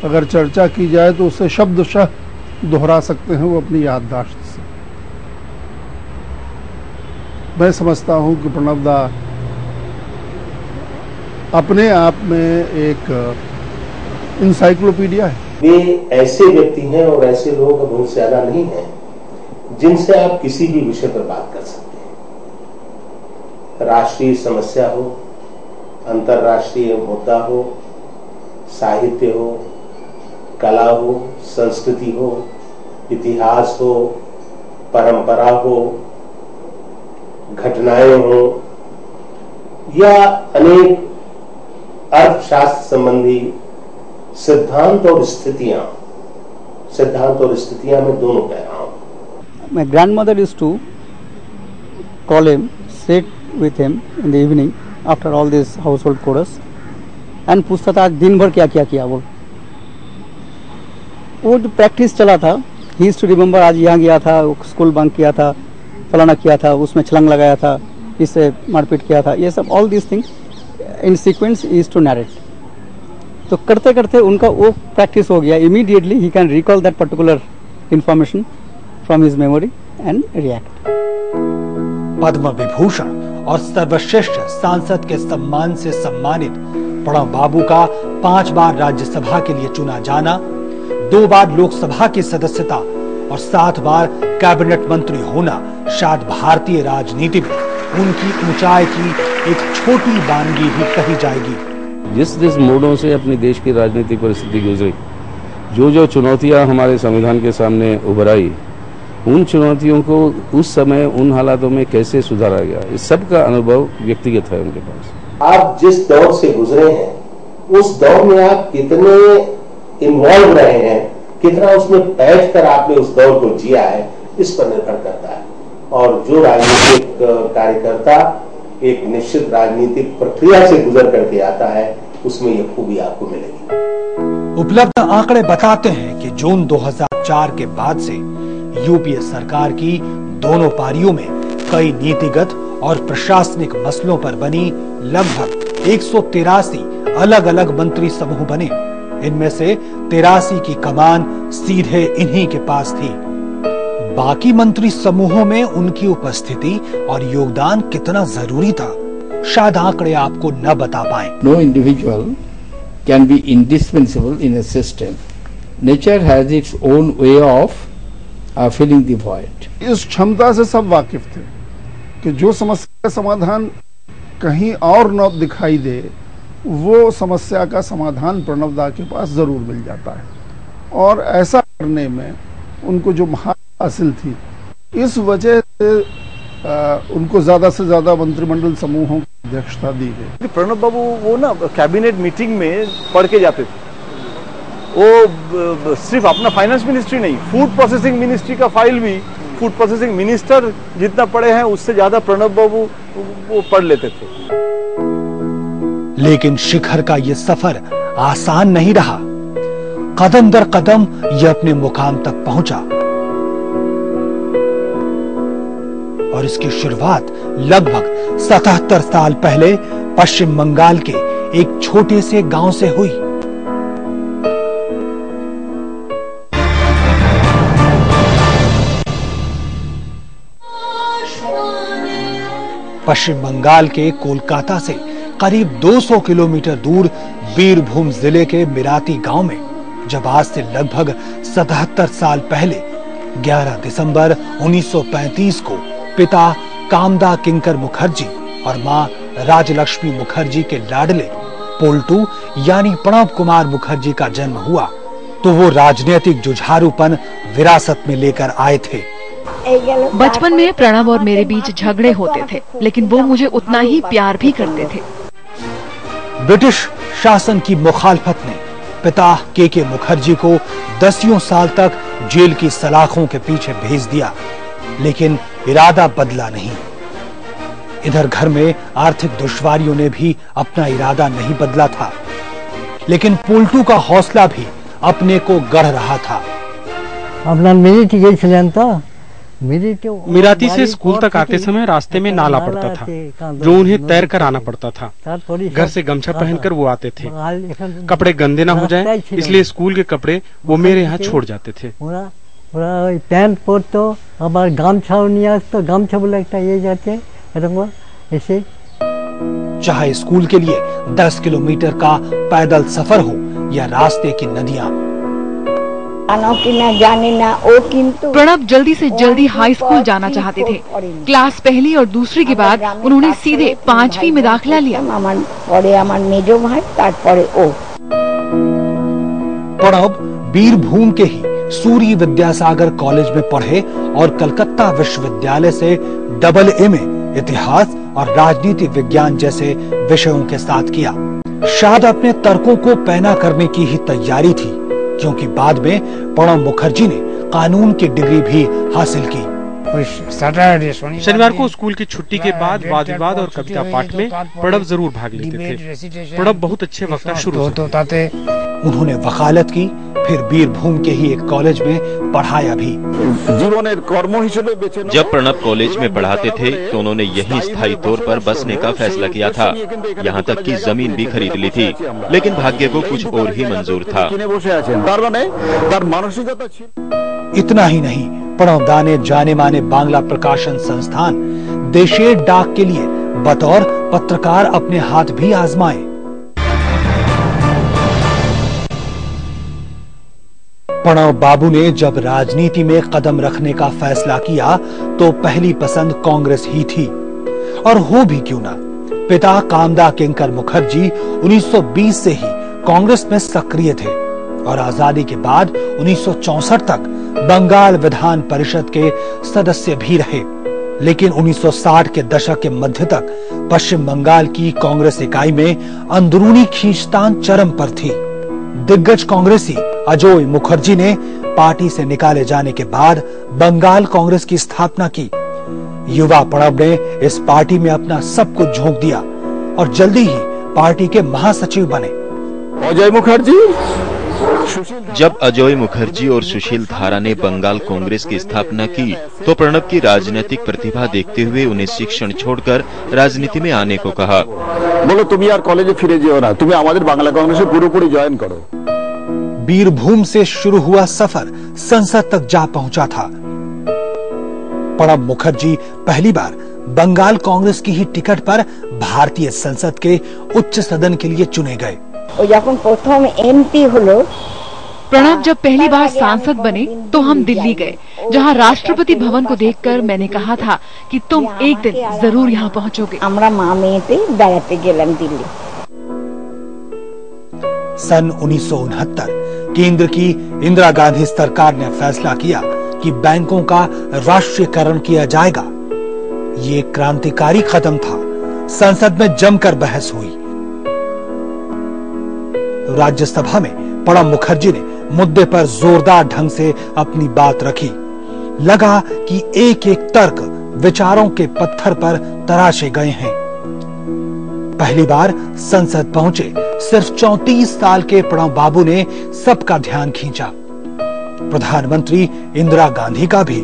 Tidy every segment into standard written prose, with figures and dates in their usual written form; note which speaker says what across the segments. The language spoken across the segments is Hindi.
Speaker 1: अगर चर्चा की जाए तो उसे शब्दशः दोहरा सकते हैं वो अपनी याददाश्त से। मैं समझता हूं कि प्रणब दा अपने आप में एक इंसाइक्लोपीडिया है।
Speaker 2: वे ऐसे व्यक्ति हैं और ऐसे लोग बहुत ज्यादा नहीं हैं जिनसे आप किसी भी विषय पर बात कर सकते हैं। राष्ट्रीय समस्या हो, अंतर्राष्ट्रीय मुद्दा हो, साहित्य हो, कला हो, संस्कृति हो, इतिहास हो, परंपरा हो, घटनाएं हो या अनेक अर्थशास्त्र संबंधी सिद्धांत और स्थितियां मैं दोनों कह रहा हूं।
Speaker 3: My grandmother used to call him, sit with him in the evening after all this household chores and पूछता था आज दिन भर क्या क्या किया। वो जो प्रैक्टिस चला था, he used to remember आज यहाँ गया था, स्कूल बंक किया था, फलाना किया था, उसमें छलांग लगाया था, इससे मारपीट किया था, ये सब all these things in sequence he used to narrate। तो करते करते उनका वो प्रैक्टिस हो गया। Immediately he can recall that particular information from his memory and react.
Speaker 4: Padma Vibhushan और सर्वश्रेष्ठ सांसद के सम्मान से सम्मानित प्रणब बाबू का 5 बार राज्यसभा के लिए चुना जाना, 2 बार लोकसभा की सदस्यता और 7 बार कैबिनेट मंत्री होना शायद भारतीय राजनीति में उनकी ऊंचाई की एक छोटी बानगी ही कही जाएगी।
Speaker 5: जिस मोड़ों से अपने देश की राजनीतिक परिस्थिति गुजरी, जो चुनौतियां हमारे संविधान के सामने उभर आई, उन चुनौतियों को उस समय उन हालातों में कैसे सुधारा गया, इस सब का अनुभव व्यक्तिगत है उनके पास।
Speaker 2: आप जिस दौर से गुजरे हैं उस दौर में आप कितने इन्वॉल्व रहे हैं, कितना उसमें बैठकर आपने उस दौर को जिया है, इस पर निर्भर करता है। और जो राजनीतिक कार्यकर्ता एक निश्चित राजनीतिक प्रक्रिया से गुजर करके आता है, उसमें यह खूबी आपको मिलेगी।
Speaker 4: उपलब्ध आंकड़े बताते हैं कि जून 2004 के बाद से यूपीए सरकार की दोनों पारियों में कई नीतिगत और प्रशासनिक मसलों पर बनी लगभग 183 अलग अलग मंत्री समूह बने। इनमें से 83 की कमान सीधे इन्हीं के पास थी। बाकी मंत्री समूहों में उनकी उपस्थिति और योगदान कितना जरूरी था, शायद आंकड़े आपको न बता पाए।
Speaker 6: No individual can be indispensable in a system. Nature has its own way of filling the void.
Speaker 1: इस क्षमता से सब वाकिफ थे कि जो समस्या का समाधान कहीं और न दिखाई दे, वो समस्या का समाधान प्रणब दा के पास जरूर मिल जाता है। और ऐसा करने में उनको जो महारत हासिल थी, इस वजह से उनको ज्यादा से ज्यादा मंत्रिमंडल समूहों की अध्यक्षता दी गई।
Speaker 7: प्रणब बाबू वो ना कैबिनेट मीटिंग में पढ़ के जाते थे। वो सिर्फ अपना फाइनेंस मिनिस्ट्री नहीं, फूड प्रोसेसिंग मिनिस्ट्री का फाइल भी फूड प्रोसेसिंग मिनिस्टर जितना पढ़े हैं उससे ज्यादा प्रणब बाबू वो पढ़ लेते थे।
Speaker 4: लेकिन शिखर का ये सफर आसान नहीं रहा। कदम दर कदम ये अपने मुकाम तक पहुंचा और इसकी शुरुआत लगभग 77 साल पहले पश्चिम बंगाल के एक छोटे से गांव से हुई। पश्चिम बंगाल के कोलकाता से करीब 200 किलोमीटर दूर बीरभूम जिले के मिराती गांव में जब आज से लगभग 77 साल पहले 11 दिसंबर 1935 को पिता कामदा किंकर मुखर्जी और मां राजलक्ष्मी मुखर्जी के लाडले पोल्टू यानी प्रणब कुमार मुखर्जी का जन्म हुआ, तो वो राजनीतिक जुझारूपन विरासत में लेकर आए थे।
Speaker 8: बचपन में प्रणब और मेरे बीच झगड़े होते थे, लेकिन वो मुझे उतना ही प्यार भी करते थे।
Speaker 4: ब्रिटिश शासन की मुखालफत ने पिता के मुखर्जी को 10 साल तक जेल की सलाखों के पीछे भेज दिया, लेकिन इरादा बदला नहीं। इधर घर में आर्थिक दुश्वारियों ने भी अपना इरादा नहीं बदला था, लेकिन पोल्टू का हौसला भी अपने को गढ़ रहा था।
Speaker 3: अपना मिलिट्री गेছিলেন তো
Speaker 9: मिराती से स्कूल तक आते समय रास्ते में नाला पड़ता था, जो उन्हें तैर कर आना पड़ता था। घर से गमछा पहनकर वो आते थे। कपड़े गंदे ना हो जाए, इसलिए स्कूल के कपड़े वो मेरे यहाँ छोड़ जाते थे।
Speaker 10: पैंट पड़तो आबार गामछाओ निये आसतो, गामछा बोले एकटा ये जाते ऐसे।
Speaker 4: चाहे स्कूल के लिए 10 किलोमीटर का पैदल सफर हो या रास्ते की नदियां।
Speaker 8: प्रणब जल्दी से जल्दी हाई स्कूल जाना चाहते थे। क्लास पहली और दूसरी के बाद उन्होंने सीधे 5वीं में दाखिला लिया।
Speaker 4: प्रणब बीरभूम के ही सूरी विद्यासागर कॉलेज में पढ़े और कलकत्ता विश्वविद्यालय से AA में इतिहास और राजनीति विज्ञान जैसे विषयों के साथ किया। शायद अपने तर्कों को पैना करने की ही तैयारी थी, क्योंकि बाद में प्रणब मुखर्जी ने कानून की डिग्री भी हासिल की।
Speaker 9: शनिवार को स्कूल की छुट्टी के बाद वाद विवाद और कविता पाठ में प्रणब जरूर भाग लेते थे। प्रणब बहुत अच्छे वक्ता शुरू से।
Speaker 4: उन्होंने वकालत की, फिर बीरभूम के ही एक कॉलेज में पढ़ाया भी।
Speaker 11: जब प्रणब कॉलेज में पढ़ाते थे तो उन्होंने यहीं स्थायी तौर पर बसने का फैसला किया था। यहाँ तक कि जमीन भी खरीद ली थी, लेकिन भाग्य को कुछ और ही मंजूर था।
Speaker 4: इतना ही नहीं, प्रणब दा ने जाने माने बांग्ला प्रकाशन संस्थान देशेर डाक के लिए बतौर पत्रकार अपने हाथ भी आजमाए। प्रणब बाबू ने जब राजनीति में कदम रखने का फैसला किया तो पहली पसंद कांग्रेस ही थी, और हो भी क्यों ना। पिता कामदा किंकर मुखर्जी 1920 से ही कांग्रेस में सक्रिय थे और आजादी के बाद 1964 तक बंगाल विधान परिषद के सदस्य भी रहे। लेकिन 1960 के दशक के मध्य तक पश्चिम बंगाल की कांग्रेस इकाई में अंदरूनी खींचतान चरम पर थी। दिग्गज कांग्रेसी अजय मुखर्जी ने पार्टी से निकाले जाने के बाद बंगाल कांग्रेस की स्थापना की। युवा प्रणब ने इस पार्टी में अपना सब कुछ झोंक दिया और जल्दी ही पार्टी के महासचिव बने।
Speaker 11: जब अजय मुखर्जी और सुशील धारा ने बंगाल कांग्रेस की स्थापना की तो प्रणब की राजनीतिक प्रतिभा देखते हुए उन्हें शिक्षण छोड़कर राजनीति में आने को कहा।
Speaker 12: बोलो तुम यार कॉलेज फिरे जाओ ना, तुम्हें आमादेर बांग्ला कांग्रेस में पूरी ज्वाइन करो।
Speaker 4: बीरभूम से शुरू हुआ सफर संसद तक जा पहुंचा था। प्रणब मुखर्जी पहली बार बंगाल कांग्रेस की ही टिकट पर भारतीय संसद के उच्च सदन के लिए चुने गए।
Speaker 8: प्रणब जब पहली बार सांसद बने तो हम दिल्ली गए, जहां राष्ट्रपति भवन को देखकर मैंने कहा था कि तुम एक दिन जरूर यहां पहुंचोगे।
Speaker 4: सन 1969 केंद्र की इंदिरा गांधी सरकार ने फैसला किया कि बैंकों का राष्ट्रीयकरण किया जाएगा। ये क्रांतिकारी कदम था। संसद में जमकर बहस हुई। राज्यसभा में प्रणब मुखर्जी ने मुद्दे पर जोरदार ढंग से अपनी बात रखी। लगा कि एक एक तर्क विचारों के पत्थर पर तराशे गए हैं। पहली बार संसद पहुंचे सिर्फ 34 साल के प्रणब बाबू ने सबका ध्यान खींचा, प्रधानमंत्री इंदिरा गांधी का भी।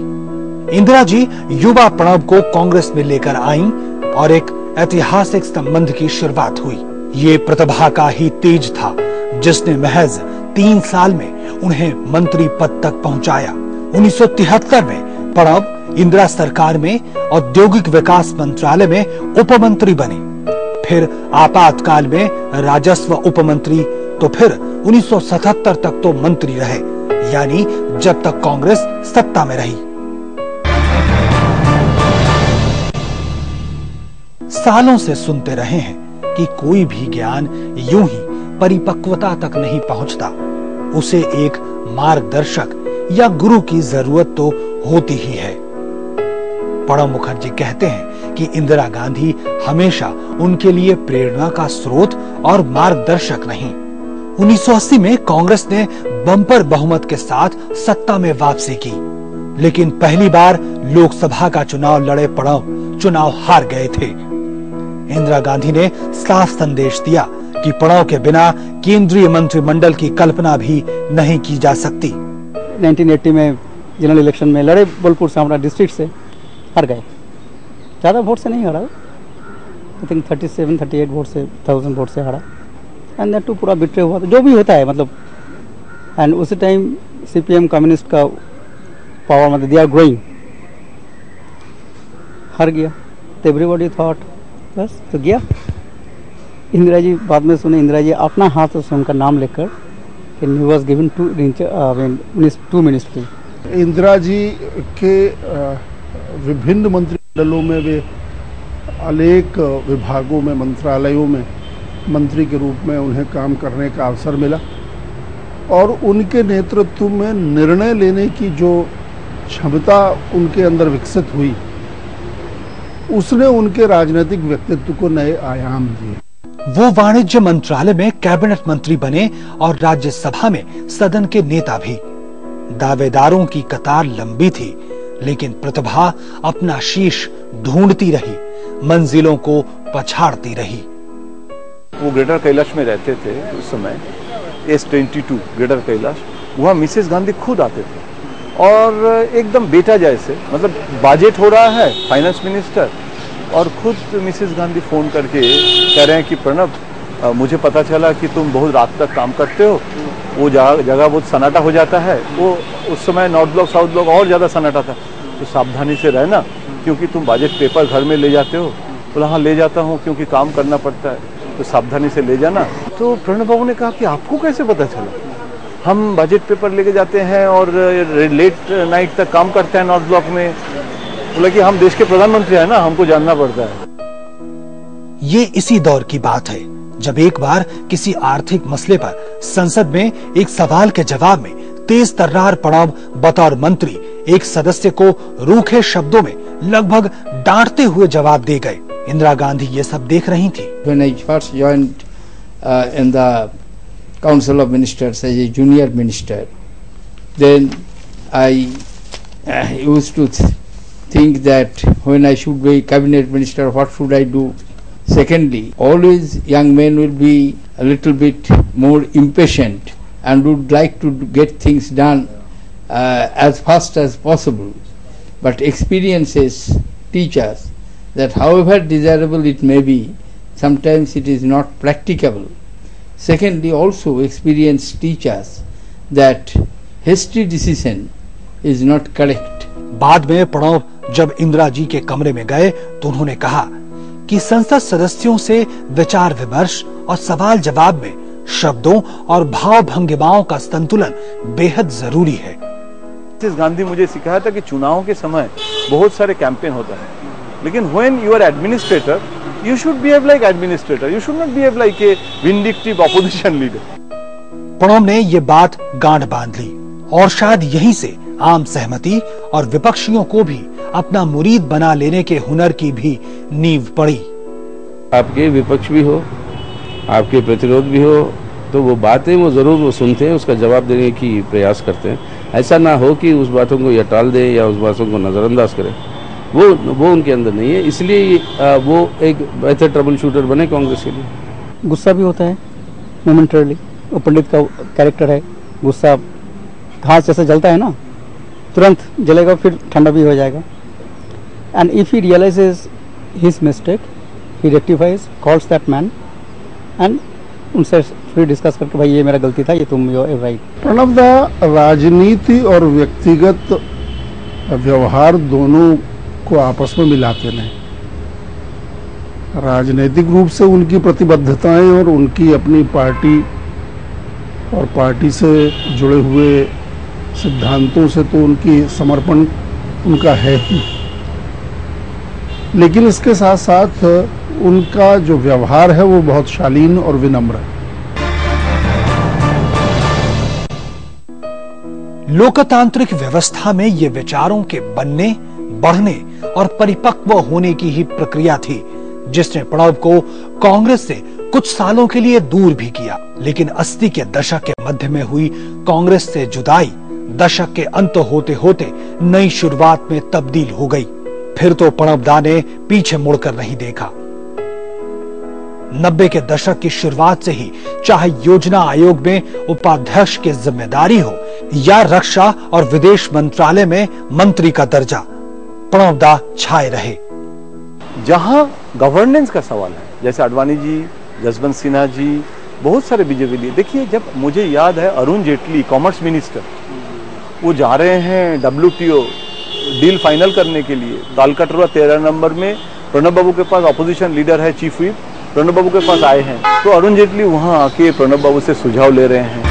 Speaker 4: इंदिरा जी युवा प्रणब को कांग्रेस में लेकर आईं और एक ऐतिहासिक संबंध की शुरुआत हुई। ये प्रतिभा का ही तेज था जिसने महज 3 साल में उन्हें मंत्री पद तक पहुंचाया। 1973 में प्रणब इंदिरा सरकार में औद्योगिक विकास मंत्रालय में उपमंत्री बने, फिर आपातकाल में राजस्व उपमंत्री, तो फिर 1977 तक तो मंत्री रहे, यानी जब तक कांग्रेस सत्ता में रही। सालों से सुनते रहे हैं कि कोई भी ज्ञान यूं ही परिपक्वता तक नहीं पहुंचता, उसे एक मार्गदर्शक या गुरु की जरूरत तो होती ही है। प्रणब मुखर्जी कहते हैं कि इंदिरा गांधी हमेशा उनके लिए प्रेरणा का स्रोत और मार्गदर्शक नहीं। 1980 में कांग्रेस ने बम्पर बहुमत के साथ सत्ता में वापसी की, लेकिन पहली बार लोकसभा का चुनाव लड़े प्रणब चुनाव हार गए थे। इंदिरा गांधी ने साफ संदेश दिया कि प्रणब के बिना केंद्रीय मंत्रिमंडल की कल्पना भी नहीं की जा सकती।
Speaker 3: 1980 में जनरल इलेक्शन में लड़े, बोलपुर से, हमारा डिस्ट्रिक्ट से, हार गए। ज़्यादा वोट से नहीं हारा, आई थिंक 37-38 वोट से, 1000 वोट से हारा। एंड दैट टू पूरा बिट्रे हुआ, तो जो भी होता है मतलब। एंड उसी टाइम CPM कम्युनिस्ट का पावर, मतलब दे आर ग्रोइंग, हार गया। तो एवरीबॉडी थॉट बस तो गया। इंदिरा जी बाद में सुने, इंदिरा जी अपना हाथ से उनका नाम लेकर he was given two ministry।
Speaker 1: Indira ji के विभिन्न मंत्रिमंडलों में वे अनेक विभागों में, मंत्रालयों में मंत्री के रूप में उन्हें काम करने का अवसर मिला और उनके नेतृत्व में निर्णय लेने की जो क्षमता उनके अंदर विकसित हुई, उसने उनके राजनीतिक व्यक्तित्व को नए आयाम दिए।
Speaker 4: वो वाणिज्य मंत्रालय में कैबिनेट मंत्री बने और राज्यसभा में सदन के नेता भी। दावेदारों की कतार लंबी थी, लेकिन प्रतिभा अपना शीश ढूंढती रही, मंजिलों को पछाड़ती रही।
Speaker 7: वो ग्रेटर कैलाश में रहते थे उस समय, S22 ग्रेटर कैलाश, वहाँ मिसेस गांधी खुद आते थे और एकदम बेटा जैसे, मतलब बजट हो रहा है, फाइनेंस मिनिस्टर, और खुद मिसेस गांधी फोन करके कह रहे हैं कि प्रणब, मुझे पता चला कि तुम बहुत रात तक काम करते हो, वो जगह बहुत सन्नाटा हो जाता है। वो उस समय नॉर्थ ब्लॉक साउथ ब्लॉक और ज़्यादा सन्नाटा था, तो सावधानी से रहना, क्योंकि तुम बजट पेपर घर में ले जाते हो। बोला हाँ ले जाता हूँ, क्योंकि काम करना पड़ता है, तो सावधानी से ले जाना। तो प्रणब बाबू ने कहा कि आपको कैसे पता चला? हम बजट पेपर लेके जाते हैं और लेट नाइट तक काम करते हैं नॉर्थ ब्लॉक में। बोला कि हम देश के प्रधानमंत्री हैं ना, हमको जानना पड़ता है।
Speaker 4: ये इसी दौर की बात है जब एक बार किसी आर्थिक मसले पर संसद में एक सवाल के जवाब में तेज तर्रार प्रणब बतौर मंत्री एक सदस्य को रूखे शब्दों में लगभग डांटते हुए जवाब दे गए। इंदिरा गांधी ये सब देख रही थी।
Speaker 6: When I first joined in the Council of Ministers as a junior minister, then I used to think that when I should be cabinet minister, what should I do? Secondly, always young men will be a little bit more impatient and would like to get things done as fast as possible. But experiences teach us that however desirable it may be, sometimes it is not practicable. Secondly, also experience teach us that hasty decision is not correct.
Speaker 4: बाद में प्रणब जब इंदिरा जी के कमरे में गए तो उन्होंने कहा कि संसद सदस्यों से विचार विमर्श और सवाल जवाब में शब्दों और भाव भंगिमाओं का संतुलन बेहद जरूरी है।
Speaker 7: मिसेस गांधी मुझे सिखाया था कि चुनाव के समय बहुत सारे कैंपेन होता है, लेकिन when you are administrator, you should behave like administrator. You should not behave like a vindictive opposition leader.
Speaker 4: Pranab ने ये बात गांठ बांध ली और शायद यहीं से आम सहमति और विपक्षियों को भी अपना मुरीद बना लेने के हुनर की भी नींव पड़ी।
Speaker 5: आपके विपक्ष भी हो, आपके प्रतिरोध भी हो, तो वो बातें वो जरूर वो सुनते हैं, उसका जवाब देने की प्रयास करते हैं। ऐसा ना हो कि उस बातों को या टाल दें या उस बातों को नजरअंदाज करें, वो उनके अंदर नहीं है। इसलिए वो एक बेहतर ट्रबल शूटर बने कांग्रेस के लिए।
Speaker 3: गुस्सा भी होता है मोमेंटरली, वो पंडित का कैरेक्टर है। गुस्सा घास जैसे जलता है ना, तुरंत जलेगा फिर ठंडा भी हो जाएगा। And if he realizes his mistake, he rectifies, calls that man and उनसे फिर डिस्कस करके भाई ये मेरा गलती था, ये तुम यू आर राइट।
Speaker 1: प्रणब दा राजनीति और व्यक्तिगत व्यवहार दोनों को आपस में मिलाते नहीं। राजनीतिक रूप से उनकी प्रतिबद्धताएं और उनकी अपनी पार्टी और पार्टी से जुड़े हुए सिद्धांतों से तो उनकी समर्पण उनका है ही, लेकिन इसके साथ साथ उनका जो व्यवहार है वो बहुत शालीन और विनम्र है।
Speaker 4: लोकतांत्रिक व्यवस्था में ये विचारों के बनने, बढ़ने और परिपक्व होने की ही प्रक्रिया थी, जिसने प्रणब को कांग्रेस से कुछ सालों के लिए दूर भी किया। लेकिन 80 के दशक के मध्य में हुई कांग्रेस से जुदाई दशक के अंत होते होते नई शुरुआत में तब्दील हो गई। फिर तो प्रणब दा ने पीछे मुड़कर नहीं देखा। 90 के दशक की शुरुआत से ही चाहे योजना आयोग में उपाध्यक्ष की जिम्मेदारी हो या रक्षा और विदेश मंत्रालय में मंत्री का दर्जा, प्रणब दा छाए रहे।
Speaker 7: जहां गवर्नेंस का सवाल है, जैसे आडवाणी जी, जसवंत सिन्हा जी, बहुत सारे बीजेपी लिए, देखिए जब मुझे याद है अरुण जेटली कॉमर्स मिनिस्टर, वो जा रहे हैं WTO डील फाइनल करने के लिए, कालकटोरा 13 नंबर में प्रणब बाबू के पास अपोजिशन लीडर है, चीफ व्हिप प्रणब बाबू के पास आए हैं, तो अरुण जेटली वहां आके प्रणब बाबू से सुझाव ले रहे हैं।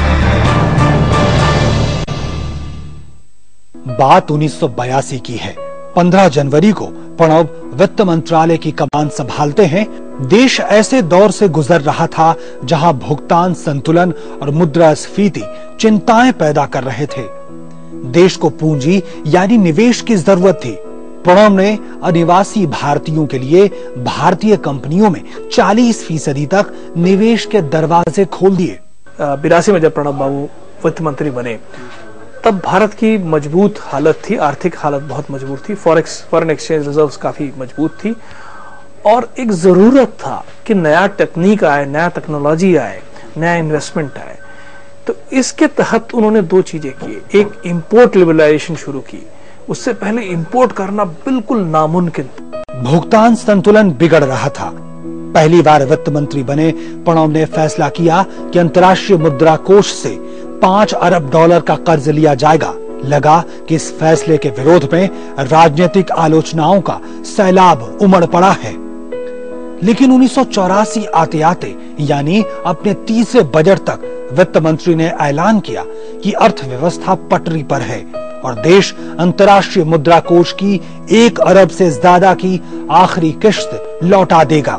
Speaker 4: बात 1982 की है। 15 जनवरी को प्रणब वित्त मंत्रालय की कमान संभालते हैं। देश ऐसे दौर से गुजर रहा था जहां भुगतान संतुलन और मुद्रास्फीति चिंताएं पैदा कर रहे थे। देश को पूंजी यानी निवेश की जरूरत थी। प्रणब ने अनिवासी भारतीयों के लिए भारतीय कंपनियों में 40% तक निवेश के दरवाजे खोल दिए।
Speaker 13: 82 में जब प्रणब बाबू वित्त मंत्री बने, तब भारत की मजबूत हालत थी, आर्थिक हालत बहुत मजबूत थी, फॉरेन एक्सचेंज रिजर्व्स काफी मजबूत थी और एक जरूरत था कि नया टेक्निक आए, नया टेक्नोलॉजी आए, नया इन्वेस्टमेंट आए। तो इसके तहत उन्होंने दो चीजें की। एक इंपोर्ट लिबरलाइजेशन शुरू की, उससे पहले इंपोर्ट करना बिल्कुल नामुमकिन।
Speaker 4: भुगतान संतुलन बिगड़ रहा था। पहली बार वित्त मंत्री बने प्रणब ने फैसला किया कि अंतर्राष्ट्रीय मुद्रा कोष से $5 अरब का कर्ज लिया जाएगा। लगा कि इस फैसले के विरोध में राजनीतिक आलोचनाओं का सैलाब उमड़ पड़ा है। लेकिन 1984 आते आते यानी अपने तीसरे बजट तक वित्त मंत्री ने ऐलान किया कि अर्थव्यवस्था पटरी पर है और देश अंतर्राष्ट्रीय मुद्रा कोष की 1 अरब से ज्यादा की आखिरी किश्त लौटा देगा।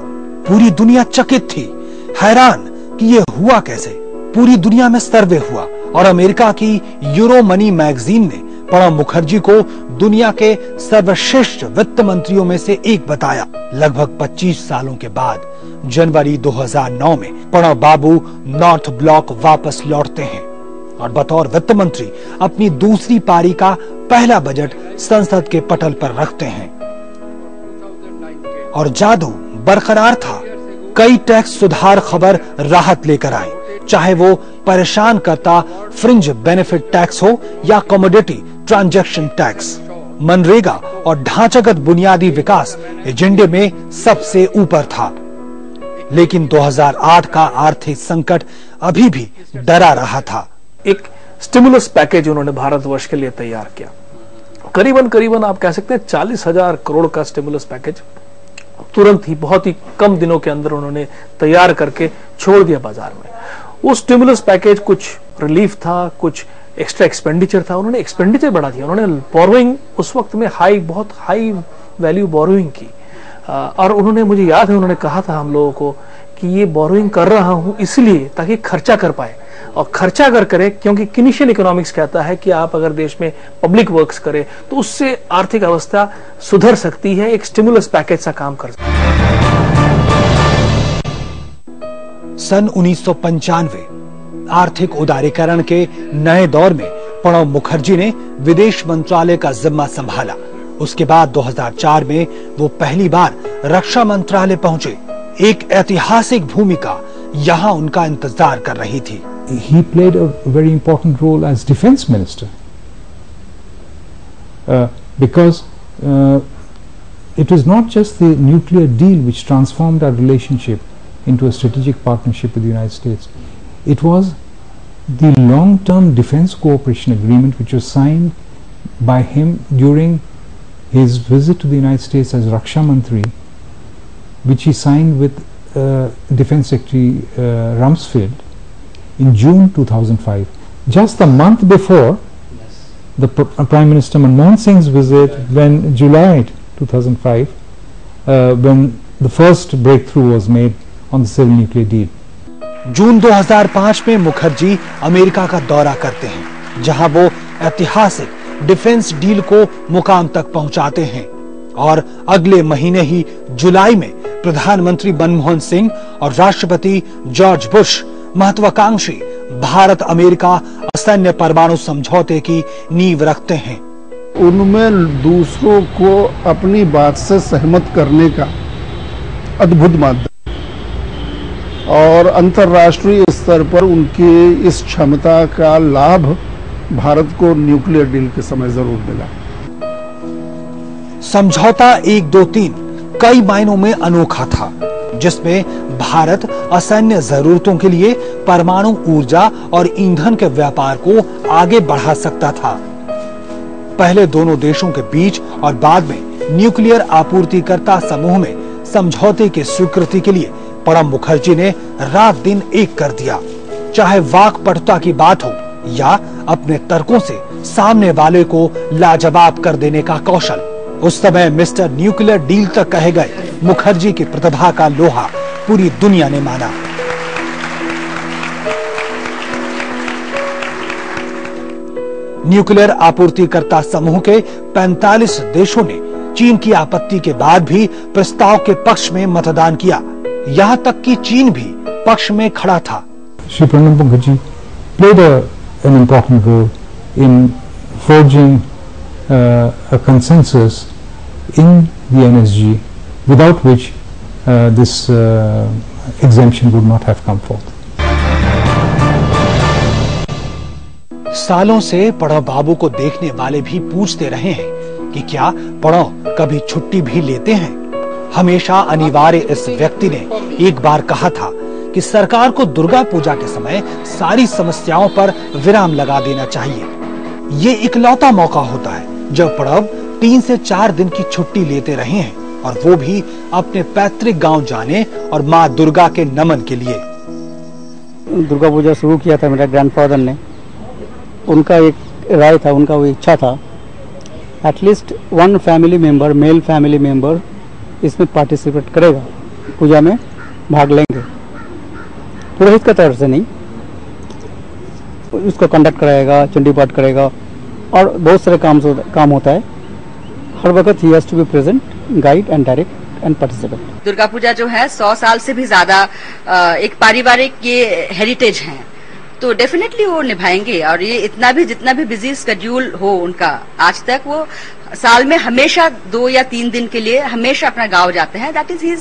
Speaker 4: पूरी दुनिया चकित थी, हैरान कि ये हुआ कैसे। पूरी दुनिया में सर्वे हुआ और अमेरिका की यूरो मनी मैगजीन ने प्रणब मुखर्जी को दुनिया के सर्वश्रेष्ठ वित्त मंत्रियों में से एक बताया। लगभग 25 सालों के बाद जनवरी 2009 में प्रणब बाबू नॉर्थ ब्लॉक वापस लौटते हैं और बतौर वित्त मंत्री अपनी दूसरी पारी का पहला बजट संसद के पटल पर रखते हैं और जादू बरकरार था। कई टैक्स सुधार खबर राहत लेकर आए, चाहे वो परेशान करता फ्रिंज बेनिफिट टैक्स हो या कमोडिटी ट्रांजैक्शन टैक्स। मनरेगा और ढांचागत बुनियादी विकास एजेंडे में सबसे ऊपर था। लेकिन 2008 का आर्थिक संकट अभी भी डरा रहा था।
Speaker 13: एक स्टिमुलस पैकेज उन्होंने भारतवर्ष के लिए तैयार किया। करीबन आप कह सकते हैं 40,000 करोड़ का स्टिमुलस पैकेज तुरंत ही, बहुत ही कम दिनों के अंदर उन्होंने तैयार करके छोड़ दिया बाजार में। वो स्टिमुलस पैकेज कुछ रिलीफ था, कुछ एक्स्ट्रा एक्सपेंडिचर था। उन्होंने एक्सपेंडिचर बढ़ा दिया। उन्होंने बोरोइंग उस वक्त में बहुत हाई वैल्यू बोरोइंग की और उन्होंने, मुझे याद है, उन्होंने कहा था हम लोगों को कि ये बोरोइंग कर रहा हूं इसलिए ताकि खर्चा कर पाए, और खर्चा अगर करे, क्योंकि किनेशियल इकोनॉमिक्स कहता है कि आप अगर देश में पब्लिक वर्क्स करें तो उससे आर्थिक अवस्था सुधर सकती है, एक स्टिमुलस पैकेज सा काम कर सकता है।
Speaker 4: सन 1995 आर्थिक उदारीकरण के नए दौर में प्रणब मुखर्जी ने विदेश मंत्रालय का जिम्मा संभाला। उसके बाद 2004 में वो पहली बार रक्षा मंत्रालय पहुंचे। एक ऐतिहासिक भूमिका यहाँ उनका इंतजार कर रही थी।
Speaker 14: He played a very important role as defense minister because it was not just the nuclear deal which transformed our relationship into a strategic partnership with the United States. It was the long-term defense cooperation agreement which was signed by him during his visit to the United States as Raksha Mantri, which he signed with Defense Secretary Rumsfeld in June 2005. Just a month before the Prime Minister Manmohan Singh's visit, when July 2005, when the first breakthrough was made on the civil nuclear deal.
Speaker 4: जून 2005 में मुखर्जी अमेरिका का दौरा करते हैं, जहां वो ऐतिहासिक डिफेंस डील को मुकाम तक पहुंचाते हैं और अगले महीने ही जुलाई में प्रधानमंत्री मनमोहन सिंह और राष्ट्रपति जॉर्ज बुश महत्वाकांक्षी भारत अमेरिका असैन्य परमाणु समझौते की नींव रखते हैं।
Speaker 1: उनमें दूसरों को अपनी बात से सहमत करने का अद्भुत माध्यम और अंतर्राष्ट्रीय स्तर पर उनकी इस क्षमता का लाभ भारत को न्यूक्लियर डील के समय जरूर मिला।
Speaker 4: समझौता 1-2-3 कई मायनों में अनोखा था, जिसमें भारत असैन्य जरूरतों के लिए परमाणु ऊर्जा और ईंधन के व्यापार को आगे बढ़ा सकता था। पहले दोनों देशों के बीच और बाद में न्यूक्लियर आपूर्तिकर्ता समूह में समझौते की स्वीकृति के लिए प्रणब मुखर्जी ने रात दिन एक कर दिया। चाहे वाक्पटुता की बात हो या अपने तर्कों से सामने वाले को लाजवाब कर देने का कौशल, उस समय मिस्टर न्यूक्लियर डील तक कहे गए मुखर्जी की प्रतिभा का लोहा पूरी दुनिया ने माना। न्यूक्लियर आपूर्तिकर्ता समूह के 45 देशों ने चीन की आपत्ति के बाद भी प्रस्ताव के पक्ष में मतदान किया। यहाँ तक कि चीन भी पक्ष में खड़ा था।
Speaker 14: Shri Pranab Mukherjee played an important role in forging a consensus in the NSG, without which this exemption would not have come forth.
Speaker 4: सालों से प्रणब बाबू को देखने वाले भी पूछते रहे हैं कि क्या प्रणब कभी छुट्टी भी लेते हैं। हमेशा अनिवार्य इस व्यक्ति ने एक बार कहा था कि सरकार को दुर्गा पूजा के समय सारी समस्याओं पर विराम लगा देना चाहिए। ये इकलौता मौका होता है जब प्रणब 3 से 4 दिन की छुट्टी लेते रहे हैं, और वो भी अपने पैतृक गांव जाने और माँ दुर्गा के नमन के लिए।
Speaker 3: दुर्गा पूजा शुरू किया था मेरा ग्रैंडफादर ने। उनका एक राय था, उनका वो इच्छा था at least 1 family member, male family member इसमें पार्टिसिपेट करेगा, पूजा में भाग लेंगे। पुरोहित का तरफ से नहीं, उसको कंडक्ट कराएगा, चंडी पाठ करेगा और बहुत सारे काम होता है। हर वक्त he has to be present, guide and direct and participate.
Speaker 15: Durga Puja जो है 100 साल से भी ज्यादा एक पारिवारिक ये हेरिटेज है, तो डेफिनेटली वो निभाएंगे। और ये जितना भी बिजी शेड्यूल हो उनका, आज तक वो साल में हमेशा 2 या 3 दिन के लिए हमेशा अपना गांव जाते हैं। That is his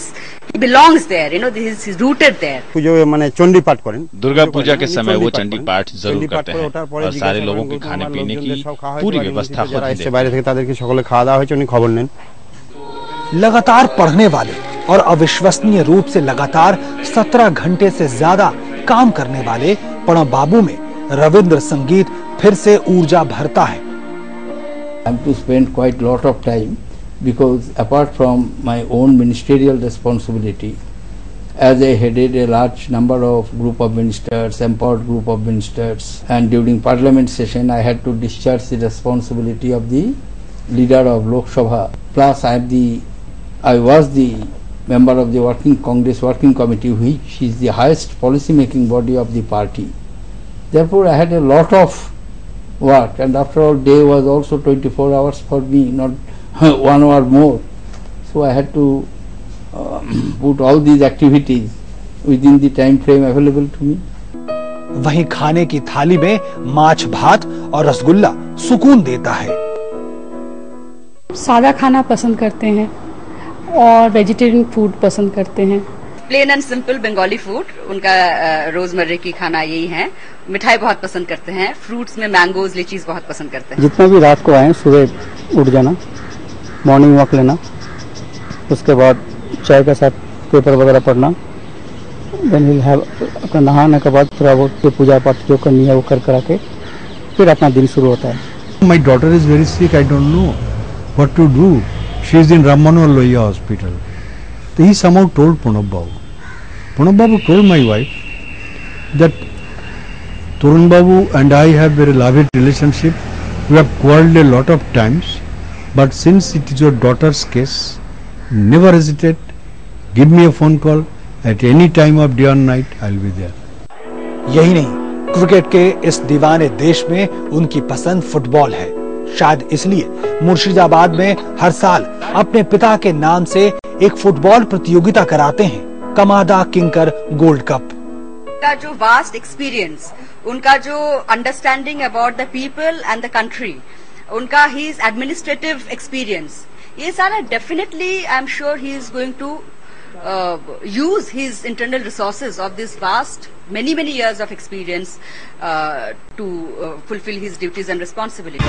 Speaker 15: belongs there, you know, this is rooted there.
Speaker 16: जो माने चंडी पाठ करें,
Speaker 11: दुर्गा पूजा के समय वो चंडी पाठ जरूर करते हैं और सारे लोगों के खाने पीने की पूरी व्यवस्था होती है।
Speaker 16: इससे বাইরে থেকে তাদেরকে সকলে খাওয়া দাওয়া হয়েছে, উনি খবর নেন।
Speaker 4: लगातार पढ़ने वाले और अविश्वसनीय रूप से लगातार 17 घंटे से ज्यादा काम करने वाले प्रणब बाबू में रविंद्र संगीत फिर से ऊर्जा भरता है।
Speaker 6: I have to spend quite a lot of time, because apart from my own ministerial responsibility, as I headed a large number of group of ministers, empowered group of ministers, and during parliament session I had to discharge the responsibility of the leader of Lok Sabha. Plus I was the member of the Congress working committee, which is the highest policy making body of the party. Therefore I had a lot of work, and after all day was also 24 hours for me, not 1 hour more. So I had to put all these activities within the time frame available to me.
Speaker 4: वहीं खाने की थाली में माछ भात और रसगुल्ला सुकून देता है।
Speaker 17: सादा खाना पसंद करते हैं और वेजिटेरियन फूड पसंद करते हैं।
Speaker 15: Plain and simple Bengali food उनका रोजमर्रे की खाना यही है। मिठाई बहुत पसंद करते हैं, फ्रूट्स में मैंगोज, लीचीज बहुत पसंद करते हैं।
Speaker 3: जितना भी रात को आए सुबह उठ जाना, मॉर्निंग वॉक लेना, उसके बाद चाय के साथ पेपर वगैरह पढ़ना, देन विल हैव अपना नहाने के बाद थोड़ा बहुत जो पूजा पाठ जो करनी है वो कर के फिर अपना दिन शुरू होता है।
Speaker 18: My daughter is very sick, I don't know what to do, she is in Ram Manohar Lohia hospital. So he somehow told Pranab Babu. Pranab Babu told my wife that Tarun Babu and I have very loving relationship. We have quarreled a lot of times, but since it is your daughter's case, never hesitate. Give me a phone call at any time of day or night. I'll be there.
Speaker 4: यही नहीं, क्रिकेट के इस दीवाने देश में उनकी पसंद फुटबॉल है। शायद इसलिए मुर्शिदाबाद में हर साल अपने पिता के नाम से एक फुटबॉल प्रतियोगिता कराते हैं, कमादा किंकर गोल्ड कप।
Speaker 15: का जो वास्ट एक्सपीरियंस, उनका जो understanding about the people and the country, उनका ही एडमिनिस्ट्रेटिव एक्सपीरियंस, ये सारा definitely I am sure he is going to use his internal resources of this vast, many years of experience to fulfill his duties and responsibilities.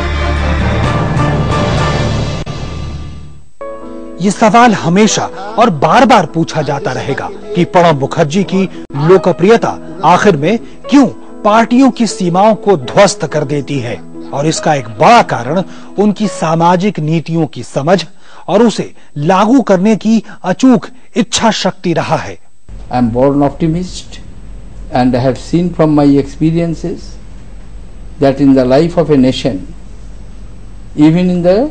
Speaker 4: ये सवाल हमेशा और बार बार पूछा जाता रहेगा कि प्रणब मुखर्जी की लोकप्रियता आखिर में क्यों पार्टियों की सीमाओं को ध्वस्त कर देती है, और इसका एक बड़ा कारण उनकी सामाजिक नीतियों की समझ और उसे लागू करने की अचूक इच्छा शक्ति रहा है।
Speaker 6: I am born optimist and I have seen from my experiences that in the life of a nation, even in the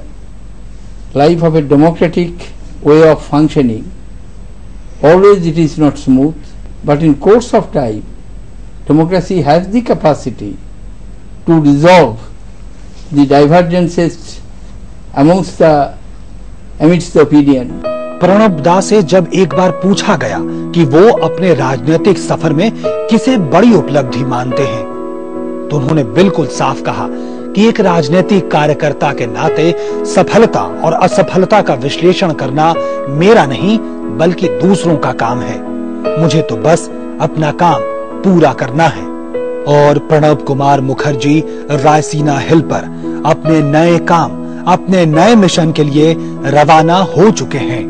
Speaker 6: life of a democratic way of functioning, always it is not smooth, but in course of time, democracy has the capacity to resolve the divergences amidst the opinion.
Speaker 4: Pranab दा से जब एक बार पूछा गया कि वो अपने राजनीतिक सफर में किसे बड़ी उपलब्धि मानते हैं, तो उन्होंने बिल्कुल साफ कहा कि एक राजनीतिक कार्यकर्ता के नाते सफलता और असफलता का विश्लेषण करना मेरा नहीं बल्कि दूसरों का काम है। मुझे तो बस अपना काम पूरा करना है। और प्रणब कुमार मुखर्जी रायसीना हिल पर अपने नए काम, अपने नए मिशन के लिए रवाना हो चुके हैं।